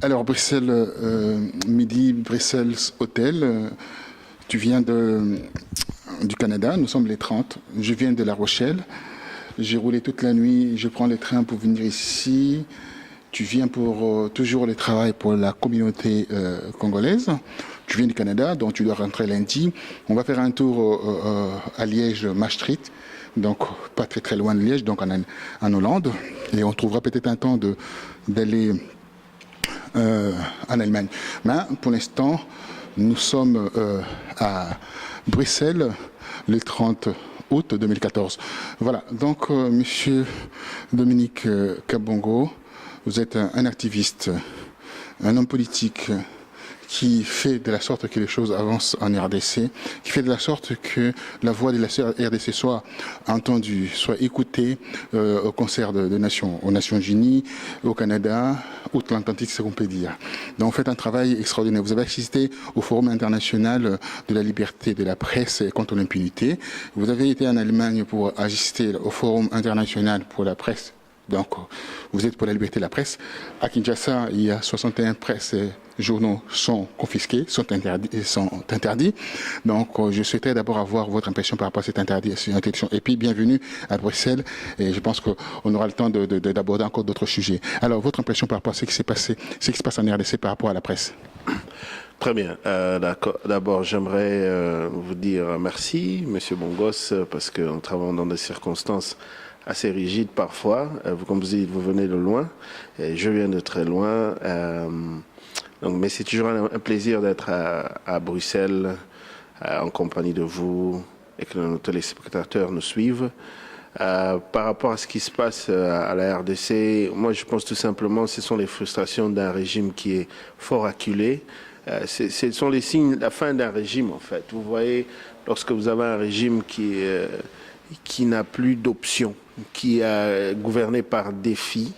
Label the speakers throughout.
Speaker 1: Alors, Bruxelles, midi, Bruxelles Hôtel. Tu viens du Canada, nous sommes les 30. Je viens de La Rochelle. J'ai roulé toute la nuit, je prends le train pour venir ici. Tu viens pour toujours le travail pour la communauté congolaise. Tu viens du Canada, donc tu dois rentrer lundi. On va faire un tour à Liège, Maastricht, donc pas très très loin de Liège, donc en Hollande. Et on trouvera peut-être un temps d'aller en Allemagne. Mais pour l'instant, nous sommes à Bruxelles le 30 août 2014. Voilà, donc monsieur Dominique Kabongo, vous êtes un activiste, un homme politique qui fait de la sorte que les choses avancent en RDC, qui fait de la sorte que la voix de la RDC soit entendue, soit écoutée au concert aux Nations Unies, au Canada, outre-Atlantique, c'est ce qu'on peut dire. Donc vous faites un travail extraordinaire. Vous avez assisté au Forum international de la liberté de la presse et contre l'impunité. Vous avez été en Allemagne pour assister au Forum international pour la presse. Donc, vous êtes pour la liberté de la presse. À Kinshasa, il y a 61 presses et journaux sont confisqués, sont interdits. Donc, je souhaiterais d'abord avoir votre impression par rapport à cette interdiction. Et puis, bienvenue à Bruxelles. Et je pense qu'on aura le temps d'aborder encore d'autres sujets. Alors, votre impression par rapport à ce qui s'est passé, ce qui se passe en RDC par rapport à la presse?
Speaker 2: Très bien. D'abord, j'aimerais vous dire merci, Monsieur Bongos, parce qu'on travaille dans des circonstances assez rigide parfois. Comme vous dites, vous venez de loin. Et je viens de très loin. Mais c'est toujours un plaisir d'être à Bruxelles en compagnie de vous et que nos téléspectateurs nous suivent. Par rapport à ce qui se passe à la RDC, moi je pense tout simplement que ce sont les frustrations d'un régime qui est fort acculé. Ce sont les signes de la fin d'un régime en fait. Vous voyez, lorsque vous avez un régime qui n'a plus d'options, qui est gouverné par défi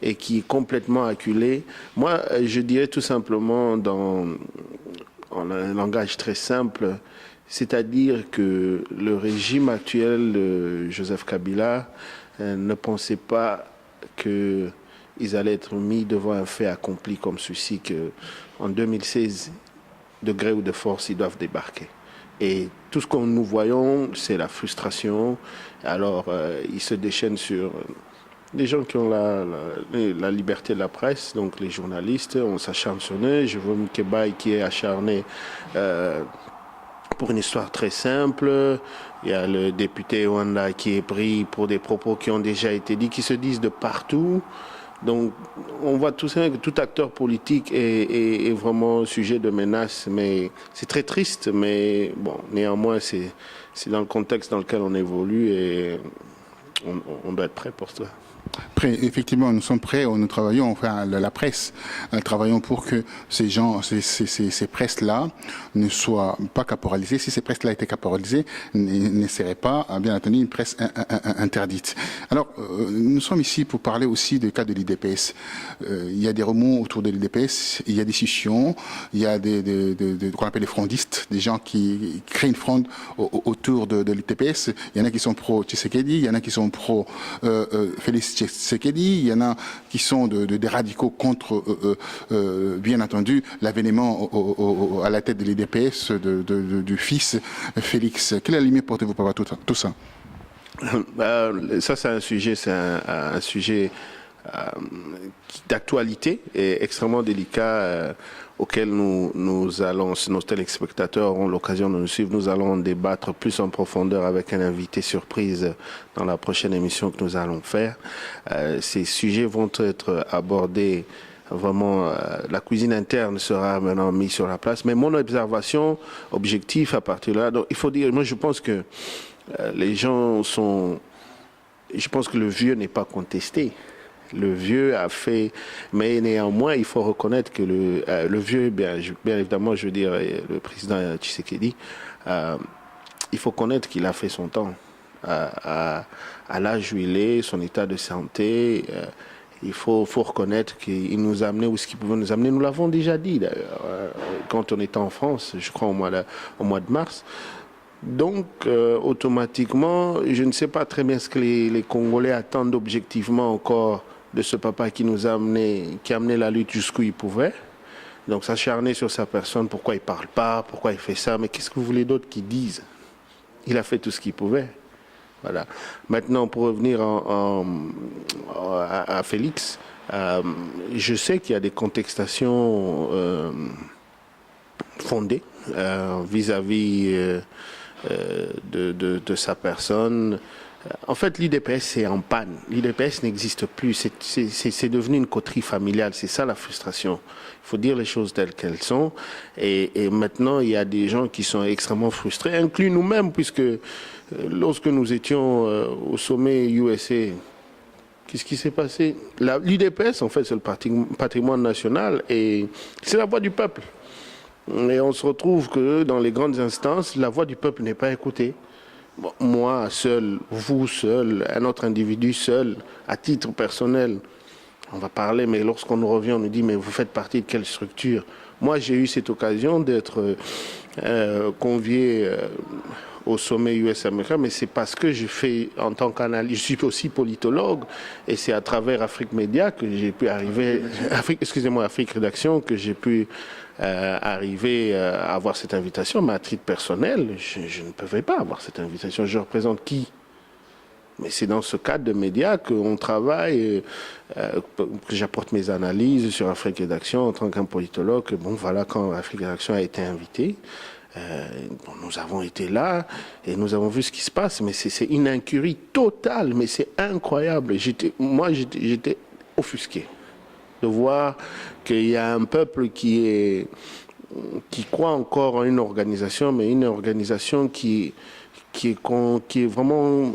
Speaker 2: et qui est complètement acculé. Moi, je dirais tout simplement en un langage très simple, c'est-à-dire que le régime actuel de Joseph Kabila ne pensait pas qu'ils allaient être mis devant un fait accompli comme celui-ci, qu'en 2016, de gré ou de force, ils doivent débarquer. Et tout ce que nous voyons, c'est la frustration. Alors, ils se déchaînent sur les gens qui ont la liberté de la presse, donc les journalistes, on s'acharne sur eux. Je vois Mkebaï qui est acharné pour une histoire très simple. Il y a le député Wanda qui est pris pour des propos qui ont déjà été dits, qui se disent de partout. Donc, on voit tout ça, que tout acteur politique est vraiment sujet de menace, mais c'est très triste, mais bon, néanmoins, c'est dans le contexte dans lequel on évolue et on doit être prêt pour cela.
Speaker 1: Prêt, effectivement, nous sommes prêts, nous travaillons, enfin la presse, travaillons pour que ces gens, ces presses-là ne soient pas caporalisées. Si ces presses-là étaient caporalisées, ne seraient pas, bien entendu, une presse interdite. Alors, nous sommes ici pour parler aussi du cas de l'IDPS. Il y a des remous autour de l'IDPS, il y a des scissions, il y a qu'on appelle les frondistes, des gens qui créent une fronde autour de l'IDPS. Il y en a qui sont pro-Tshisekedi, il y en a qui sont pro-Félix Tshisekedi, il y en a qui sont des radicaux contre, bien entendu, l'avènement à la tête de l'IDPS du fils Félix. Quelle limite portez-vous par rapport à tout ça?
Speaker 2: Ça, c'est un sujet d'actualité et extrêmement délicat auquel nous allons, si nos téléspectateurs auront l'occasion de nous suivre, nous allons débattre plus en profondeur avec un invité surprise dans la prochaine émission que nous allons faire. Ces sujets vont être abordés vraiment, la cuisine interne sera maintenant mise sur la place. Mais mon observation objective à partir de là, donc il faut dire, moi je pense que les gens sont... Je pense que le vieux n'est pas contesté. Le vieux a fait... Mais néanmoins, il faut reconnaître que le vieux, bien évidemment, je veux dire, le président Tshisekedi, il faut connaître qu'il a fait son temps. À l'âge où il est, son état de santé... il faut reconnaître qu'il nous a amené où ce qu'il pouvait nous amener. Nous l'avons déjà dit, d'ailleurs, quand on était en France, je crois au mois de mars. Donc, automatiquement, je ne sais pas très bien ce que les Congolais attendent objectivement encore de ce papa qui nous a amené, qui a amené la lutte jusqu'où il pouvait. Donc s'acharner sur sa personne, pourquoi il ne parle pas, pourquoi il fait ça, mais qu'est-ce que vous voulez d'autre qu'il dise? Il a fait tout ce qu'il pouvait. Voilà. Maintenant, pour revenir à Félix, je sais qu'il y a des contestations fondées vis-à-vis de sa personne. En fait, l'IDPS, c'est en panne. L'IDPS n'existe plus. C'est devenu une coterie familiale. C'est ça la frustration. Il faut dire les choses telles qu'elles sont. Et maintenant, il y a des gens qui sont extrêmement frustrés, inclus nous-mêmes, puisque lorsque nous étions au sommet USA, qu'est-ce qui s'est passé? L'IDPS, en fait, c'est le patrimoine national et c'est la voix du peuple. Et on se retrouve que dans les grandes instances, la voix du peuple n'est pas écoutée. Bon, moi seul, vous seul, un autre individu seul, à titre personnel, on va parler, mais lorsqu'on nous revient, on nous dit, mais vous faites partie de quelle structure? Moi, j'ai eu cette occasion d'être convié au sommet US-américain, mais c'est parce que je fais en tant qu'analyste, je suis aussi politologue, et c'est à travers Afrique Média que j'ai pu arriver, Afrique Rédaction, que j'ai pu arriver à avoir cette invitation, mais à titre personnel, je ne pouvais pas avoir cette invitation. Je représente qui? Mais c'est dans ce cadre de médias qu'on travaille, que j'apporte mes analyses sur Afrique Rédaction en tant qu'un politologue. Bon, voilà, quand Afrique Rédaction a été invitée, nous avons été là et nous avons vu ce qui se passe, mais c'est une incurie totale, mais c'est incroyable. Moi, j'étais offusqué de voir qu'il y a un peuple qui croit encore en une organisation, mais une organisation qui est vraiment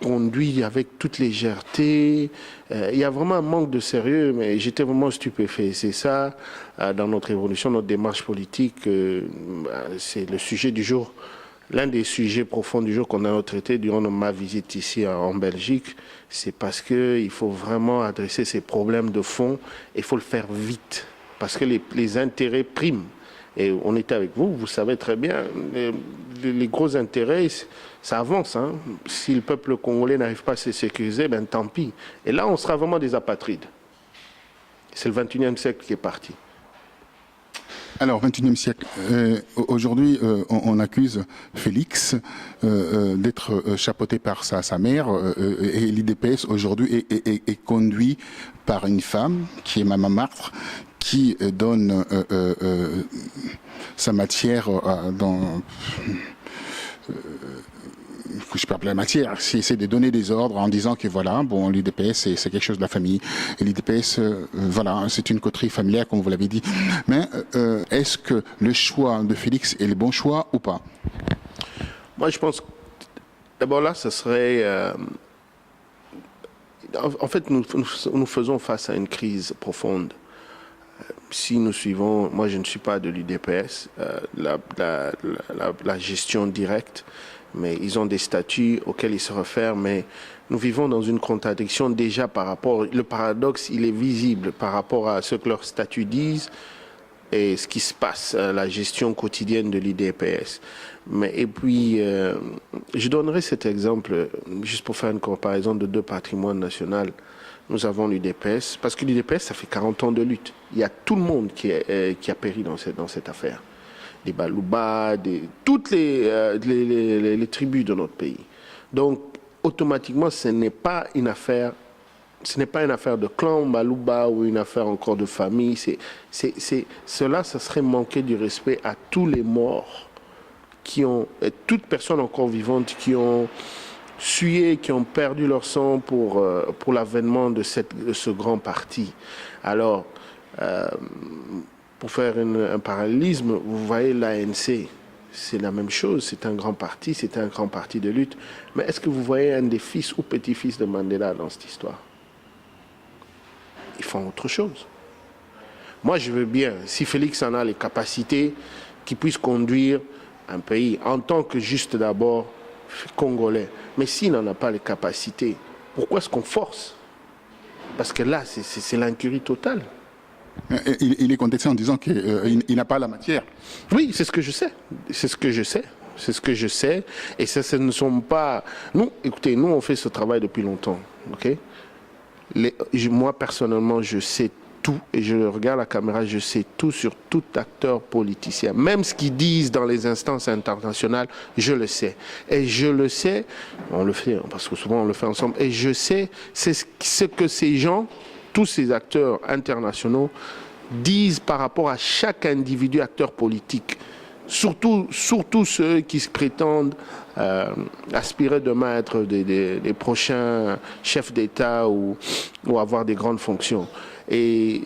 Speaker 2: conduite avec toute légèreté. Il y a vraiment un manque de sérieux, mais j'étais vraiment stupéfait. C'est ça, dans notre évolution, notre démarche politique, c'est le sujet du jour. L'un des sujets profonds du jour qu'on a traité durant ma visite ici en Belgique, c'est parce qu'il faut vraiment adresser ces problèmes de fond et il faut le faire vite, parce que les intérêts priment. Et on était avec vous, vous savez très bien, les gros intérêts, ça avance. Hein. Si le peuple congolais n'arrive pas à se sécuriser, ben tant pis. Et là, on sera vraiment des apatrides. C'est le 21e siècle qui est parti.
Speaker 1: Alors, 21e siècle. Aujourd'hui, on accuse Félix d'être chapeauté par sa mère. Et l'IDPS, aujourd'hui, est conduit par une femme, qui est Maman Martre, qui donne sa matière dans... je peux appeler la matière, c'est de donner des ordres en disant que voilà, bon, l'IDPS c'est quelque chose de la famille, et l'IDPS, voilà, c'est une coterie familiale comme vous l'avez dit. Mais est-ce que le choix de Félix est le bon choix ou pas?
Speaker 2: Moi, je pense, d'abord là, ce serait... en fait, nous faisons face à une crise profonde. Si nous suivons, moi je ne suis pas de l'UDPS, la gestion directe, mais ils ont des statuts auxquels ils se réfèrent, mais nous vivons dans une contradiction déjà par rapport, le paradoxe il est visible par rapport à ce que leurs statuts disent et ce qui se passe, la gestion quotidienne de l'UDPS. Et puis, je donnerai cet exemple, juste pour faire une comparaison de deux patrimoines nationaux. Nous avons l'UDPS, parce que l'UDPS, ça fait 40 ans de lutte. Il y a tout le monde qui a péri dans cette affaire. Les Balouba, toutes les tribus de notre pays. Donc, automatiquement, ce n'est pas une affaire de clan Balouba ou une affaire encore de famille. Cela, ça serait manquer du respect à tous les morts, toutes personnes encore vivantes qui ont sué, qui ont perdu leur sang pour l'avènement de ce grand parti. Alors, pour faire un parallélisme, vous voyez l'ANC, c'est la même chose, c'est un grand parti de lutte. Mais est-ce que vous voyez un des fils ou petits-fils de Mandela dans cette histoire? Ils font autre chose. Moi, je veux bien, si Félix en a les capacités, qu'il puisse conduire un pays en tant que juste d'abord congolais. Mais s'il n'en a pas les capacités, pourquoi est-ce qu'on force? Parce que là, c'est l'incurie totale.
Speaker 1: Il est contesté en disant qu'il n'a pas la matière.
Speaker 2: Oui, c'est ce que je sais. C'est ce que je sais. C'est ce que je sais. Et ça, ce ne sont pas... Nous, écoutez, nous, on fait ce travail depuis longtemps. OK? Moi, personnellement, je sais tout, et je regarde la caméra, je sais tout sur tout acteur politicien. Même ce qu'ils disent dans les instances internationales, je le sais. Et je le sais, on le fait, parce que souvent on le fait ensemble, et je sais ce que ces gens, tous ces acteurs internationaux, disent par rapport à chaque individu acteur politique. Surtout ceux qui se prétendent aspirer demain à être des prochains chefs d'État ou avoir des grandes fonctions. Et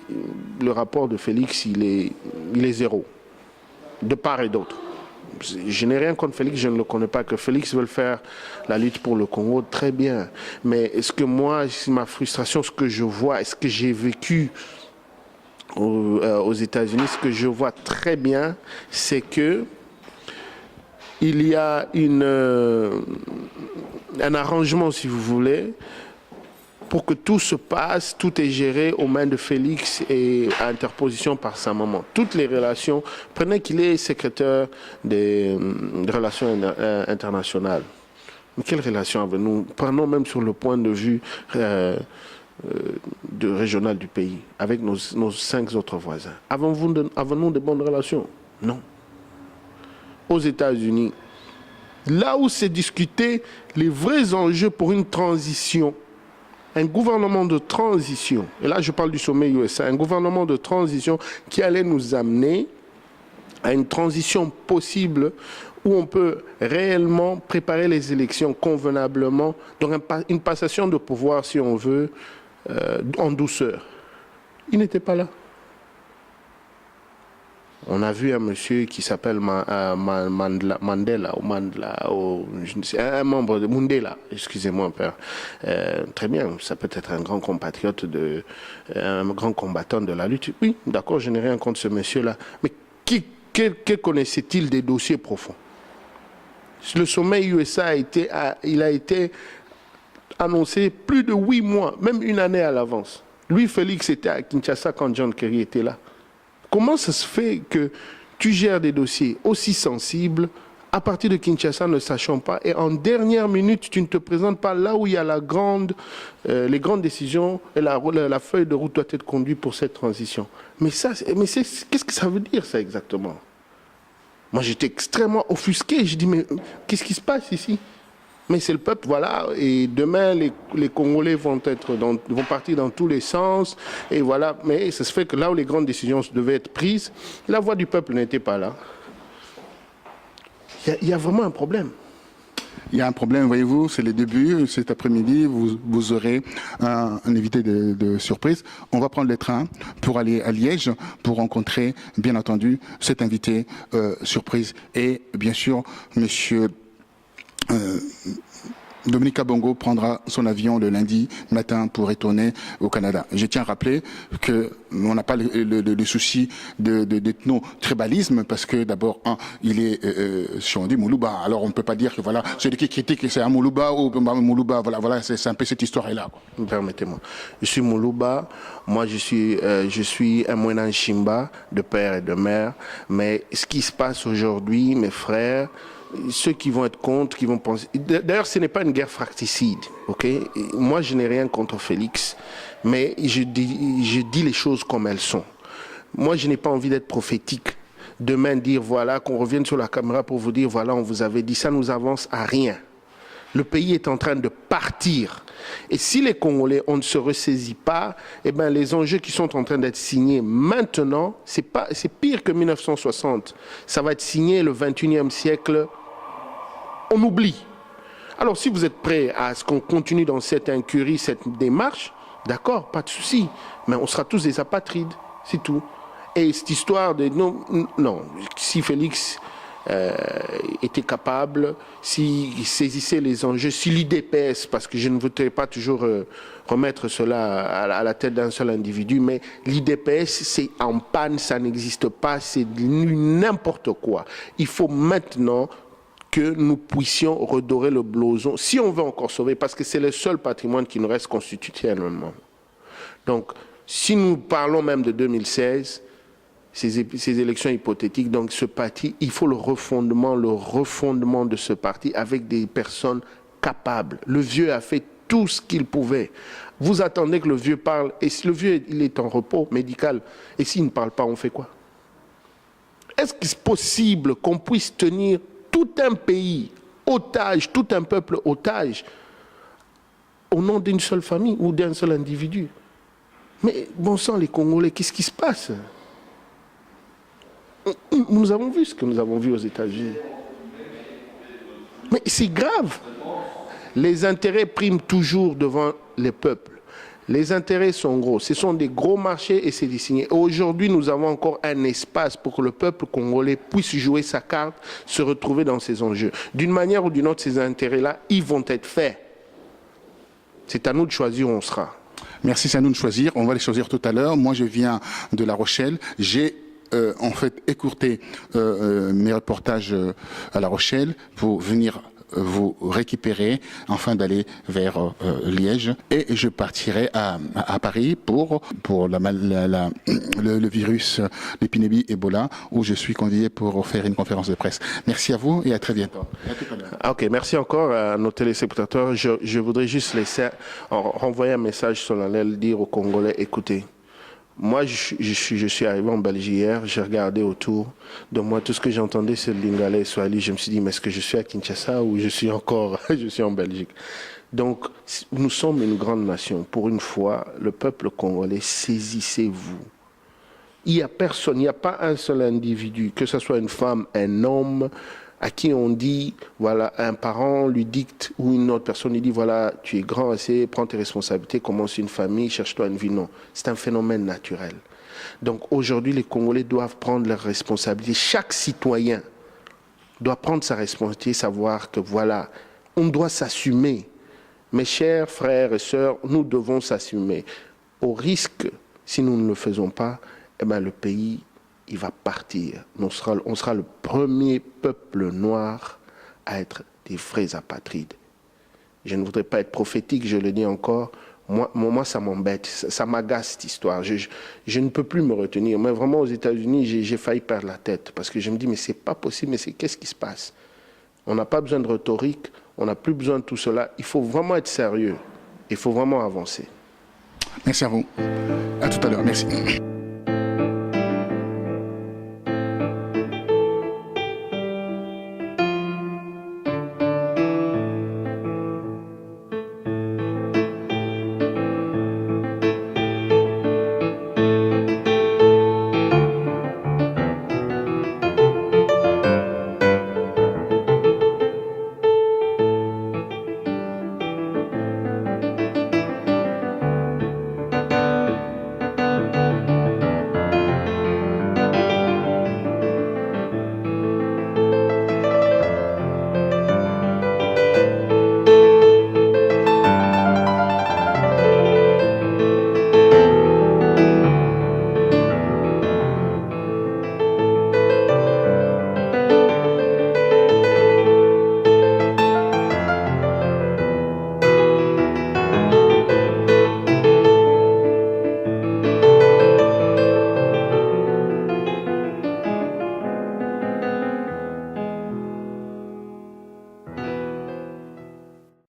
Speaker 2: le rapport de Félix, il est zéro, de part et d'autre. Je n'ai rien contre Félix, je ne le connais pas. Que Félix veut faire la lutte pour le Congo, très bien. Mais est-ce que moi, ma frustration, ce que je vois, est-ce que j'ai vécu aux États-Unis, ce que je vois très bien, c'est que il y a un arrangement, si vous voulez, pour que tout se passe, tout est géré aux mains de Félix et à interposition par sa maman. Toutes les relations, prenez qu'il est secrétaire des relations internationales. Mais quelle relation avec nous? Prenons même sur le point de vue régional du pays, avec nos 5 autres voisins. Avons-nous de bonnes relations? Non. Aux États-Unis, là où s'est discuté les vrais enjeux pour une transition, un gouvernement de transition, et là je parle du sommet USA, un gouvernement de transition qui allait nous amener à une transition possible où on peut réellement préparer les élections convenablement, donc une passation de pouvoir, si on veut, en douceur. Il n'était pas là. On a vu un monsieur qui s'appelle Mandela, je ne sais, un membre de Mundela, excusez-moi, père. Très bien, ça peut être un grand compatriote, un grand combattant de la lutte. Oui, d'accord, je n'ai rien contre ce monsieur-là. Mais que connaissait-il des dossiers profonds? Le sommet USA a été annoncé plus de 8 mois, même une année à l'avance. Lui, Félix, était à Kinshasa quand John Kerry était là. Comment ça se fait que tu gères des dossiers aussi sensibles à partir de Kinshasa, ne sachant pas, et en dernière minute, tu ne te présentes pas là où il y a les grandes décisions et la feuille de route doit être conduite pour cette transition. Qu'est-ce que ça veut dire, ça, exactement? Moi, j'étais extrêmement offusqué. Je dis, mais qu'est-ce qui se passe ici? Mais c'est le peuple, voilà, et demain, les Congolais vont partir dans tous les sens, et voilà, mais ça se fait que là où les grandes décisions devaient être prises, la voix du peuple n'était pas là. Il y a vraiment un problème.
Speaker 1: Il y a un problème, voyez-vous, c'est le début. Cet après-midi, vous aurez un invité de surprise. On va prendre le train pour aller à Liège pour rencontrer, bien entendu, cet invité surprise. Et bien sûr, monsieur Dominique Kabongo prendra son avion le lundi matin pour retourner au Canada. Je tiens à rappeler qu'on n'a pas le souci d'ethno-tribalisme parce que d'abord, il est, si on dit Moulouba, alors on ne peut pas dire que voilà, celui qui critique c'est un Moulouba ou Moulouba, voilà, c'est un peu cette histoire-là.
Speaker 2: Permettez-moi. Je suis Moulouba, moi je suis un Mwenan Shimba de père et de mère, mais ce qui se passe aujourd'hui, mes frères, ceux qui vont être contre, qui vont penser... D'ailleurs, ce n'est pas une guerre fratricide, ok? Moi, je n'ai rien contre Félix, mais je dis les choses comme elles sont. Moi, je n'ai pas envie d'être prophétique. Demain, dire, voilà, qu'on revienne sur la caméra pour vous dire, voilà, on vous avait dit, ça nous avance à rien. Le pays est en train de partir. Et si les Congolais, on ne se ressaisit pas, eh ben, les enjeux qui sont en train d'être signés maintenant, c'est pire que 1960. Ça va être signé le 21e siècle. On oublie. Alors, si vous êtes prêts à ce qu'on continue dans cette incurie, cette démarche, d'accord, pas de souci. Mais on sera tous des apatrides, c'est tout. Et cette histoire de... Non, si Félix était capable, s'il saisissait les enjeux, si l'IDPS, parce que je ne voudrais pas toujours remettre cela à la tête d'un seul individu, mais l'IDPS, c'est en panne, ça n'existe pas, c'est n'importe quoi. Il faut maintenant que nous puissions redorer le blason, si on veut encore sauver, parce que c'est le seul patrimoine qui nous reste constitutionnellement. Donc, si nous parlons même de 2016, ces élections hypothétiques, donc ce parti, il faut le refondement de ce parti avec des personnes capables. Le vieux a fait tout ce qu'il pouvait. Vous attendez que le vieux parle, et si le vieux il est en repos médical, et s'il ne parle pas, on fait quoi? Est-ce que c'est possible qu'on puisse tenir tout un pays otage, tout un peuple otage, au nom d'une seule famille ou d'un seul individu? Mais bon sang, les Congolais, qu'est-ce qui se passe? Nous avons vu ce que nous avons vu aux États-Unis. Mais c'est grave. Les intérêts priment toujours devant les peuples. Les intérêts sont gros. Ce sont des gros marchés et c'est désigné. Aujourd'hui, nous avons encore un espace pour que le peuple congolais puisse jouer sa carte, se retrouver dans ces enjeux. D'une manière ou d'une autre, ces intérêts-là, ils vont être faits. C'est à nous de choisir où on sera.
Speaker 1: Merci, c'est à nous de choisir. On va les choisir tout à l'heure. Moi, je viens de La Rochelle. J'ai en fait écourté mes reportages à La Rochelle pour venir vous récupérer afin d'aller vers Liège, et je partirai à Paris pour le virus, l'épidémie Ebola, où je suis convié pour faire une conférence de presse. Merci à vous et à très bientôt.
Speaker 2: Ok, merci encore à nos téléspectateurs. Je voudrais juste renvoyer un message solennel, dire aux Congolais, écoutez, moi, je suis arrivé en Belgique hier, j'ai regardé autour de moi, tout ce que j'entendais, c'est le Lingala et Swahili. Je me suis dit, mais est-ce que je suis à Kinshasa ou je suis encore je suis en Belgique? Donc, nous sommes une grande nation. Pour une fois, le peuple congolais, saisissez-vous. Il n'y a personne, il n'y a pas un seul individu, que ce soit une femme, un homme, à qui on dit, voilà, un parent lui dicte, ou une autre personne lui dit, voilà, tu es grand assez, prends tes responsabilités, commence une famille, cherche-toi une vie. Non, c'est un phénomène naturel. Donc aujourd'hui, les Congolais doivent prendre leurs responsabilités. Chaque citoyen doit prendre sa responsabilité, savoir que voilà, on doit s'assumer. Mes chers frères et sœurs, nous devons s'assumer. Au risque, si nous ne le faisons pas, eh bien, le pays, il va partir. On sera le premier peuple noir à être des vrais apatrides. Je ne voudrais pas être prophétique, je le dis encore. Moi ça m'embête, ça m'agace cette histoire. Je ne peux plus me retenir. Mais vraiment, aux États-Unis, j'ai failli perdre la tête. Parce que je me dis, mais c'est pas possible, mais qu'est-ce qui se passe? On n'a pas besoin de rhétorique, on n'a plus besoin de tout cela. Il faut vraiment être sérieux. Il faut vraiment avancer.
Speaker 1: Merci à vous. À tout à l'heure. Merci.